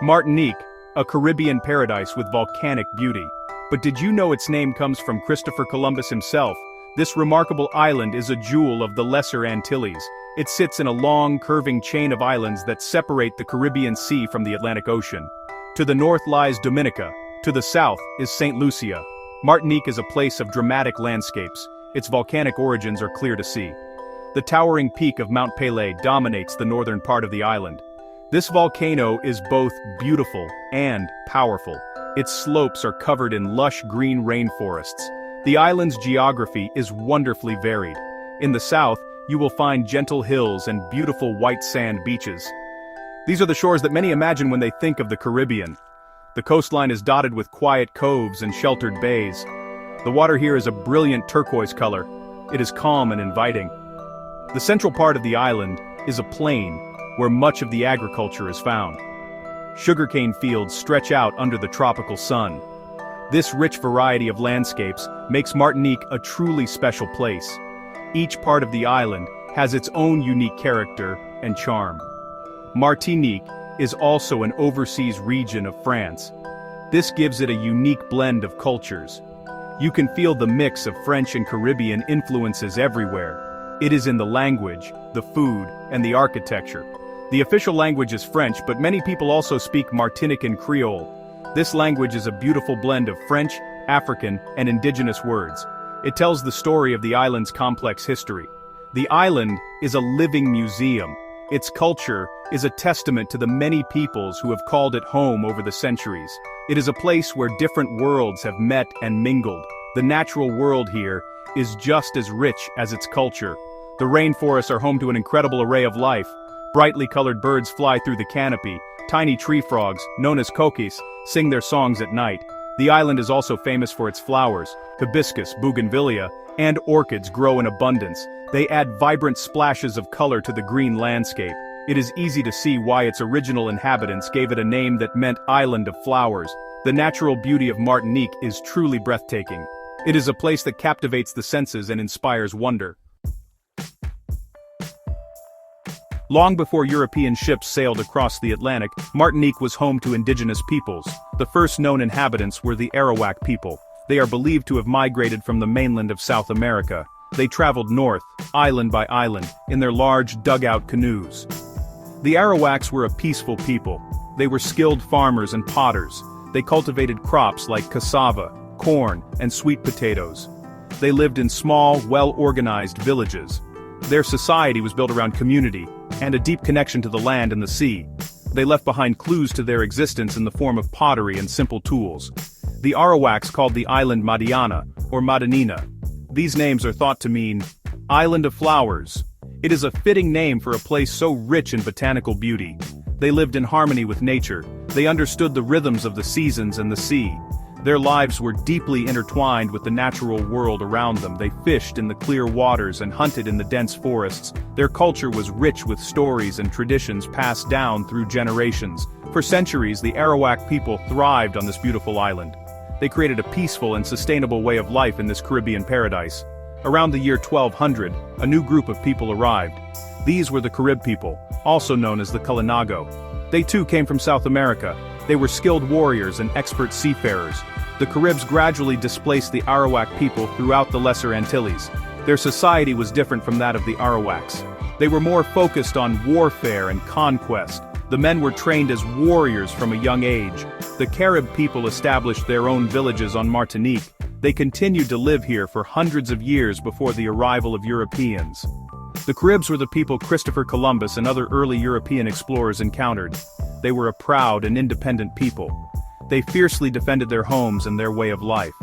Martinique, a Caribbean paradise with volcanic beauty. But did you know its name comes from Christopher Columbus himself? This remarkable island is a jewel of the Lesser Antilles. It sits in a long, curving chain of islands that separate the Caribbean Sea from the Atlantic Ocean. To the north lies Dominica. To the south is St. Lucia. Martinique is a place of dramatic landscapes. Its volcanic origins are clear to see. The towering peak of Mount Pelée dominates the northern part of the island. This volcano is both beautiful and powerful. Its slopes are covered in lush green rainforests. The island's geography is wonderfully varied. In the south, you will find gentle hills and beautiful white sand beaches. These are the shores that many imagine when they think of the Caribbean. The coastline is dotted with quiet coves and sheltered bays. The water here is a brilliant turquoise color. It is calm and inviting. The central part of the island is a plain, where much of the agriculture is found. Sugarcane fields stretch out under the tropical sun. This rich variety of landscapes makes Martinique a truly special place. Each part of the island has its own unique character and charm. Martinique is also an overseas region of France. This gives it a unique blend of cultures. You can feel the mix of French and Caribbean influences everywhere. It is in the language, the food, and the architecture. The official language is French, but many people also speak Martinique and Creole. This language is a beautiful blend of French, African, and indigenous words. It tells the story of the island's complex history. The island is a living museum. Its culture is a testament to the many peoples who have called it home over the centuries. It is a place where different worlds have met and mingled. The natural world here is just as rich as its culture. The rainforests are home to an incredible array of life. Brightly colored birds fly through the canopy. Tiny tree frogs, known as coquis, sing their songs at night. The island is also famous for its flowers. Hibiscus, bougainvillea, and orchids grow in abundance. They add vibrant splashes of color to the green landscape. It is easy to see why its original inhabitants gave it a name that meant Island of Flowers. The natural beauty of Martinique is truly breathtaking. It is a place that captivates the senses and inspires wonder. Long before European ships sailed across the Atlantic, Martinique was home to indigenous peoples. The first known inhabitants were the Arawak people. They are believed to have migrated from the mainland of South America. They traveled north, island by island, in their large dugout canoes. The Arawaks were a peaceful people. They were skilled farmers and potters. They cultivated crops like cassava, corn, and sweet potatoes. They lived in small, well-organized villages. Their society was built around community and a deep connection to the land and the sea. They left behind clues to their existence in the form of pottery and simple tools. The Arawaks called the island Madinina, or Madinina. These names are thought to mean Island of Flowers. It is a fitting name for a place so rich in botanical beauty. They lived in harmony with nature. They understood the rhythms of the seasons and the sea. Their lives were deeply intertwined with the natural world around them. They fished in the clear waters and hunted in the dense forests. Their culture was rich with stories and traditions passed down through generations. For centuries, the Arawak people thrived on this beautiful island. They created a peaceful and sustainable way of life in this Caribbean paradise. Around the year 1200, a new group of people arrived. These were the Carib people, also known as the colonial. They too came from South America. They were skilled warriors and expert seafarers. The Caribs gradually displaced the Arawak people throughout the Lesser Antilles. Their society was different from that of the Arawaks. They were more focused on warfare and conquest. The men were trained as warriors from a young age. The Carib people established their own villages on Martinique. They continued to live here for hundreds of years before the arrival of Europeans. The Caribs were the people Christopher Columbus and other early European explorers encountered. They were a proud and independent people. They fiercely defended their homes and their way of life.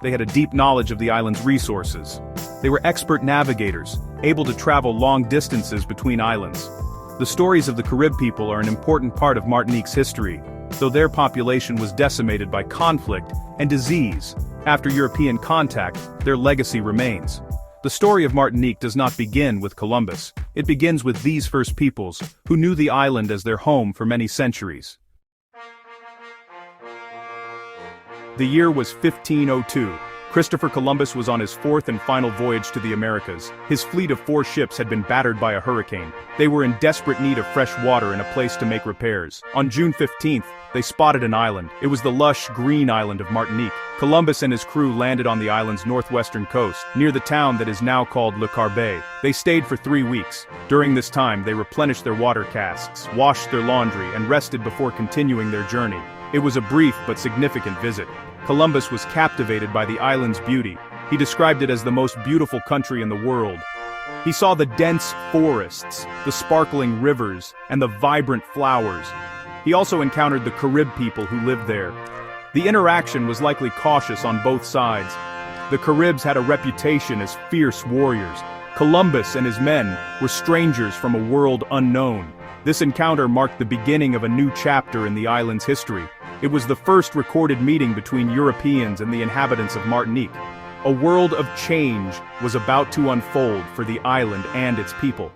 They had a deep knowledge of the island's resources. They were expert navigators, able to travel long distances between islands. The stories of the Carib people are an important part of Martinique's history, though their population was decimated by conflict and disease. After European contact, their legacy remains. The story of Martinique does not begin with Columbus. It begins with these first peoples, who knew the island as their home for many centuries. The year was 1502. Christopher Columbus was on his fourth and final voyage to the Americas. His fleet of 4 ships had been battered by a hurricane. They were in desperate need of fresh water and a place to make repairs. On June 15th, they spotted an island. It was the lush, green island of Martinique. Columbus and his crew landed on the island's northwestern coast, near the town that is now called Le Carbet. They stayed for 3 weeks. During this time, they replenished their water casks, washed their laundry, and rested before continuing their journey. It was a brief but significant visit. Columbus was captivated by the island's beauty. He described it as the most beautiful country in the world. He saw the dense forests, the sparkling rivers, and the vibrant flowers. He also encountered the Carib people who lived there. The interaction was likely cautious on both sides. The Caribs had a reputation as fierce warriors. Columbus and his men were strangers from a world unknown. This encounter marked the beginning of a new chapter in the island's history. It was the first recorded meeting between Europeans and the inhabitants of Martinique. A world of change was about to unfold for the island and its people.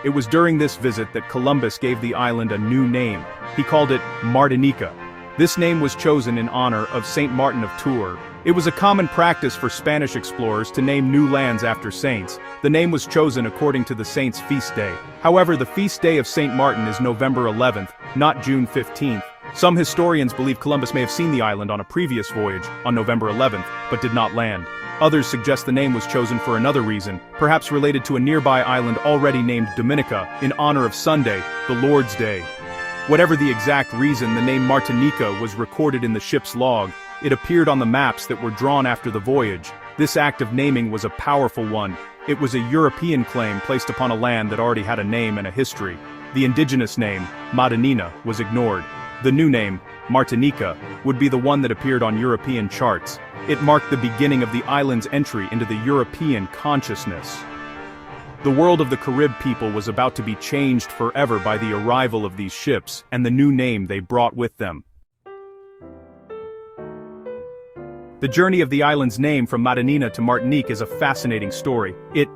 It was during this visit that Columbus gave the island a new name. He called it Martinica. This name was chosen in honor of Saint Martin of Tours. It was a common practice for Spanish explorers to name new lands after saints. The name was chosen according to the saint's feast day. However, the feast day of Saint Martin is November 11th, not June 15th. Some historians believe Columbus may have seen the island on a previous voyage, on November 11th, but did not land. Others suggest the name was chosen for another reason, perhaps related to a nearby island already named Dominica, in honor of Sunday, the Lord's Day. Whatever the exact reason, the name Martinica was recorded in the ship's log. It appeared on the maps that were drawn after the voyage. This act of naming was a powerful one. It was a European claim placed upon a land that already had a name and a history. The indigenous name, Madinina, was ignored. The new name, Martinica, would be the one that appeared on European charts. It marked the beginning of the island's entry into the European consciousness. The world of the Carib people was about to be changed forever by the arrival of these ships and the new name they brought with them. The journey of the island's name from Madinina to Martinique is a fascinating story. It,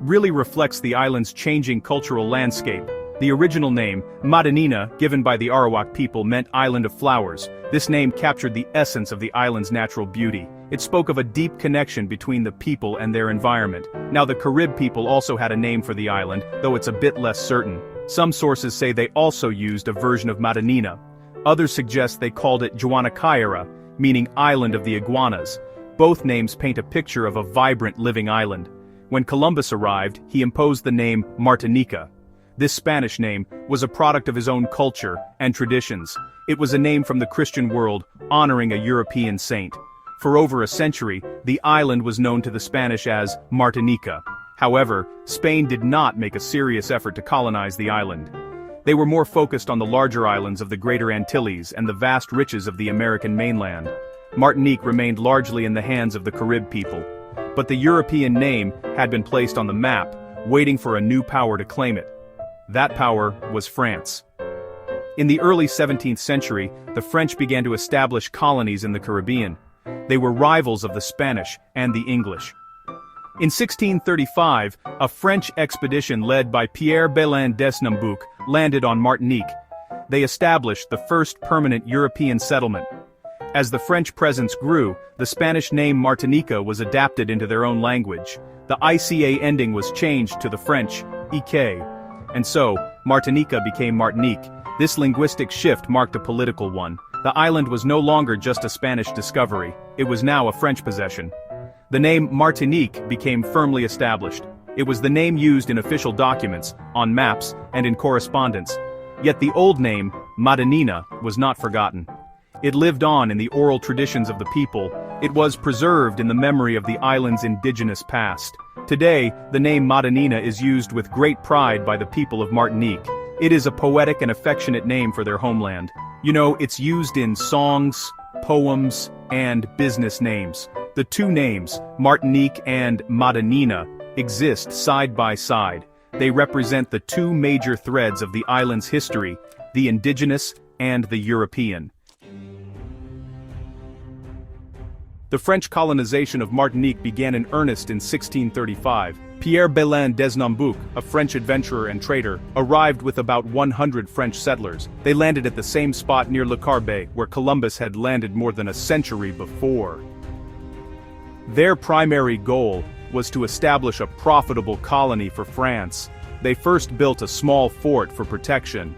really reflects the island's changing cultural landscape. The original name, Madinina, given by the Arawak people, meant Island of Flowers. This name captured the essence of the island's natural beauty. It spoke of a deep connection between the people and their environment. Now the Carib people also had a name for the island, though it's a bit less certain. Some sources say they also used a version of Madinina. Others suggest they called it Juanacaira, meaning Island of the Iguanas. Both names paint a picture of a vibrant living island. When Columbus arrived, he imposed the name Martinica. This Spanish name was a product of his own culture and traditions. It was a name from the Christian world, honoring a European saint. For over a century, the island was known to the Spanish as Martinica. However, Spain did not make a serious effort to colonize the island. They were more focused on the larger islands of the Greater Antilles and the vast riches of the American mainland. Martinique remained largely in the hands of the Carib people. But the European name had been placed on the map, waiting for a new power to claim it. That power was France. In the early 17th century, the French began to establish colonies in the Caribbean. They were rivals of the Spanish and the English. In 1635, a French expedition led by Pierre Belin Desnambuc landed on Martinique. They established the first permanent European settlement. As the French presence grew, the Spanish name Martinica was adapted into their own language. The ICA ending was changed to the French, IK. And so, Martinica became Martinique. This linguistic shift marked a political one. The island was no longer just a Spanish discovery, it was now a French possession. The name Martinique became firmly established. It was the name used in official documents, on maps, and in correspondence. Yet the old name, Madinina, was not forgotten. It lived on in the oral traditions of the people. It was preserved in the memory of the island's indigenous past. Today, the name Madinina is used with great pride by the people of Martinique. It is a poetic and affectionate name for their homeland. You know, it's used in songs, poems, and business names. The two names, Martinique and Madinina, exist side by side. They represent the two major threads of the island's history, the indigenous and the European. The French colonization of Martinique began in earnest in 1635. Pierre Belin Desnambuc, a French adventurer and trader, arrived with about 100 French settlers. They landed at the same spot near Le Carbet, where Columbus had landed more than a century before. Their primary goal was to establish a profitable colony for France. They first built a small fort for protection.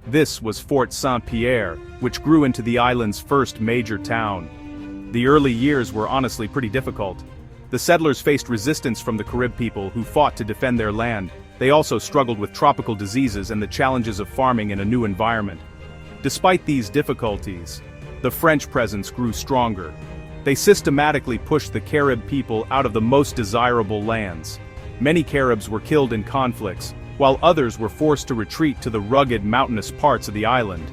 This was Fort Saint-Pierre, which grew into the island's first major town. The early years were honestly pretty difficult. The settlers faced resistance from the Carib people who fought to defend their land. They also struggled with tropical diseases and the challenges of farming in a new environment. Despite these difficulties, the French presence grew stronger. They systematically pushed the Carib people out of the most desirable lands. Many Caribs were killed in conflicts, while others were forced to retreat to the rugged mountainous parts of the island.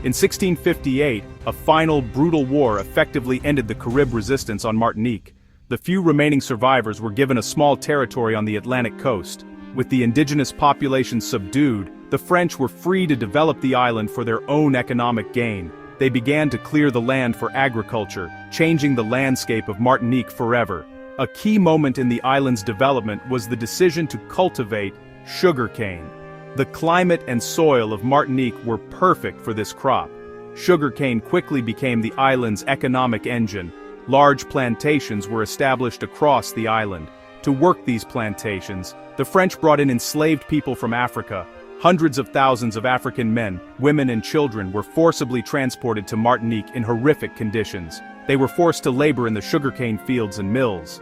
In 1658, a final brutal war effectively ended the Carib resistance on Martinique. The few remaining survivors were given a small territory on the Atlantic coast. With the indigenous population subdued, the French were free to develop the island for their own economic gain. They began to clear the land for agriculture, changing the landscape of Martinique forever. A key moment in the island's development was the decision to cultivate sugarcane. The climate and soil of Martinique were perfect for this crop. Sugarcane quickly became the island's economic engine. Large plantations were established across the island. To work these plantations, the French brought in enslaved people from Africa. Hundreds of thousands of African men, women and children were forcibly transported to Martinique in horrific conditions. They were forced to labor in the sugarcane fields and mills.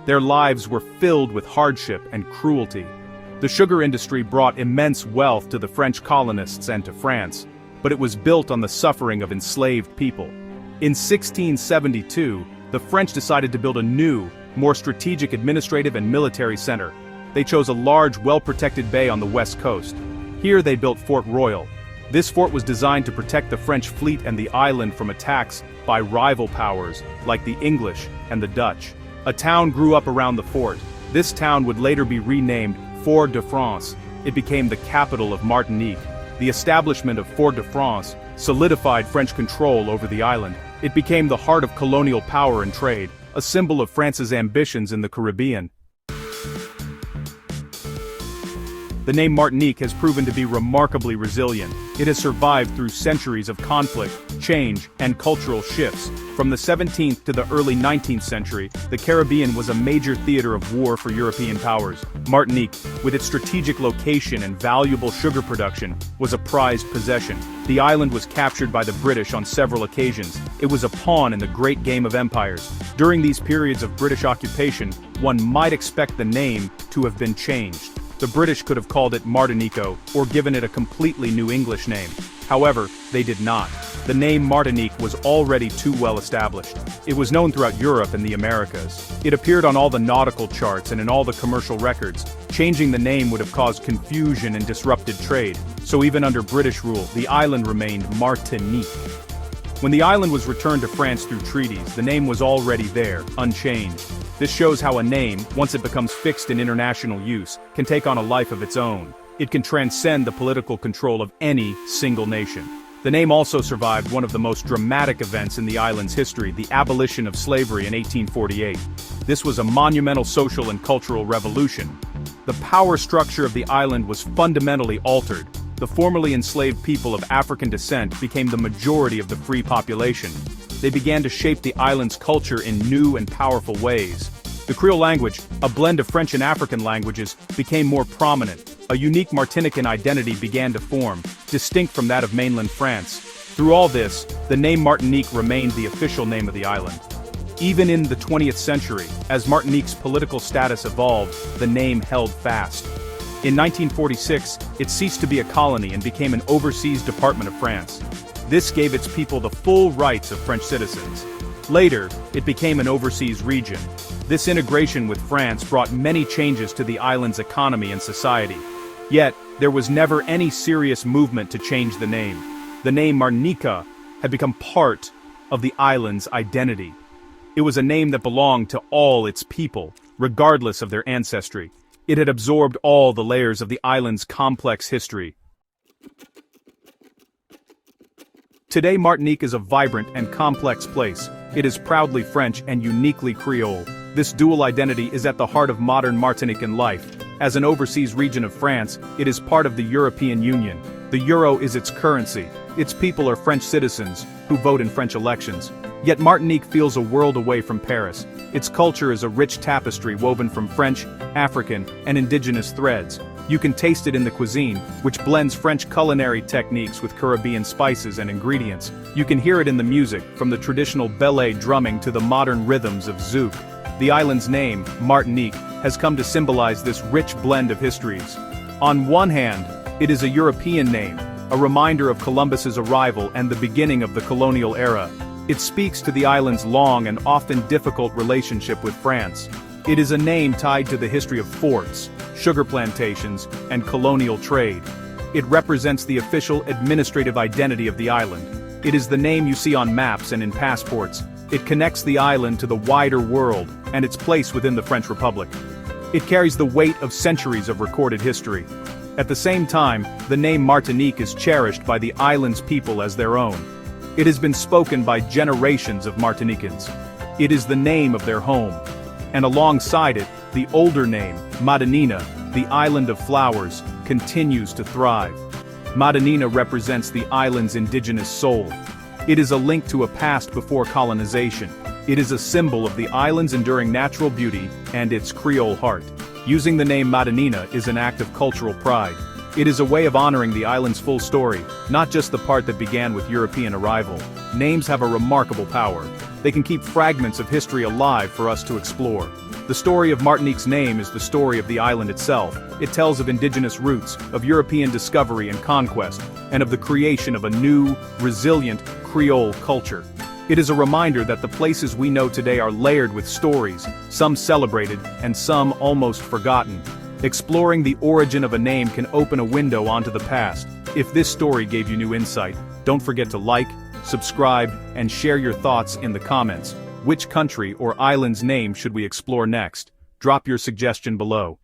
Their lives were filled with hardship and cruelty. The sugar industry brought immense wealth to the French colonists and to France, but it was built on the suffering of enslaved people. In 1672, the French decided to build a new, more strategic administrative and military center. They chose a large, well-protected bay on the west coast. Here they built Fort Royal. This fort was designed to protect the French fleet and the island from attacks by rival powers like the English and the Dutch. A town grew up around the fort. This town would later be renamed Fort-de-France. It became the capital of Martinique. The establishment of Fort-de-France solidified French control over the island. It became the heart of colonial power and trade, a symbol of France's ambitions in the Caribbean. The name Martinique has proven to be remarkably resilient. It has survived through centuries of conflict, change, and cultural shifts. From the 17th to the early 19th century, the Caribbean was a major theater of war for European powers. Martinique, with its strategic location and valuable sugar production, was a prized possession. The island was captured by the British on several occasions. It was a pawn in the great game of empires. During these periods of British occupation, one might expect the name to have been changed. The British could have called it Martinico, or given it a completely new English name. However, they did not. The name Martinique was already too well established. It was known throughout Europe and the Americas. It appeared on all the nautical charts and in all the commercial records. Changing the name would have caused confusion and disrupted trade. So even under British rule, the island remained Martinique. When the island was returned to France through treaties, the name was already there, unchanged. This shows how a name, once it becomes fixed in international use, can take on a life of its own. It can transcend the political control of any single nation. The name also survived one of the most dramatic events in the island's history, the abolition of slavery in 1848. This was a monumental social and cultural revolution. The power structure of the island was fundamentally altered. The formerly enslaved people of African descent became the majority of the free population. They began to shape the island's culture in new and powerful ways. The Creole language, a blend of French and African languages, became more prominent. A unique Martinican identity began to form, distinct from that of mainland France. Through all this, the name Martinique remained the official name of the island. Even in the 20th century, as Martinique's political status evolved, the name held fast. In 1946, it ceased to be a colony and became an overseas department of France. This gave its people the full rights of French citizens. Later, it became an overseas region. This integration with France brought many changes to the island's economy and society. Yet, there was never any serious movement to change the name. The name Martinique had become part of the island's identity. It was a name that belonged to all its people, regardless of their ancestry. It had absorbed all the layers of the island's complex history. Today, Martinique is a vibrant and complex place. It is proudly French and uniquely Creole. This dual identity is at the heart of modern Martinican life. As an overseas region of France, it is part of the European Union. The euro is its currency. Its people are French citizens who vote in French elections. Yet Martinique feels a world away from Paris. Its culture is a rich tapestry woven from French, African, and indigenous threads. You can taste it in the cuisine, which blends French culinary techniques with Caribbean spices and ingredients. You can hear it in the music, from the traditional belay drumming to the modern rhythms of zouk. The island's name, Martinique, has come to symbolize this rich blend of histories. On one hand, it is a European name, a reminder of Columbus's arrival and the beginning of the colonial era. It speaks to the island's long and often difficult relationship with France. It is a name tied to the history of forts, sugar plantations, and colonial trade. It represents the official administrative identity of the island. It is the name you see on maps and in passports. It connects the island to the wider world and its place within the French Republic. It carries the weight of centuries of recorded history. At the same time, the name Martinique is cherished by the island's people as their own. It has been spoken by generations of Martinicans. It is the name of their home. And alongside it, the older name, Madinina, the island of flowers, continues to thrive. Madinina represents the island's indigenous soul. It is a link to a past before colonization. It is a symbol of the island's enduring natural beauty and its Creole heart. Using the name Madinina is an act of cultural pride. It is a way of honoring the island's full story, not just the part that began with European arrival. Names have a remarkable power. They can keep fragments of history alive for us to explore. The story of Martinique's name is the story of the island itself. It tells of indigenous roots, of European discovery and conquest, and of the creation of a new, resilient Creole culture. It is a reminder that the places we know today are layered with stories, some celebrated and some almost forgotten. Exploring the origin of a name can open a window onto the past. If this story gave you new insight, don't forget to like, subscribe, and share your thoughts in the comments. Which country or island's name should we explore next? Drop your suggestion below.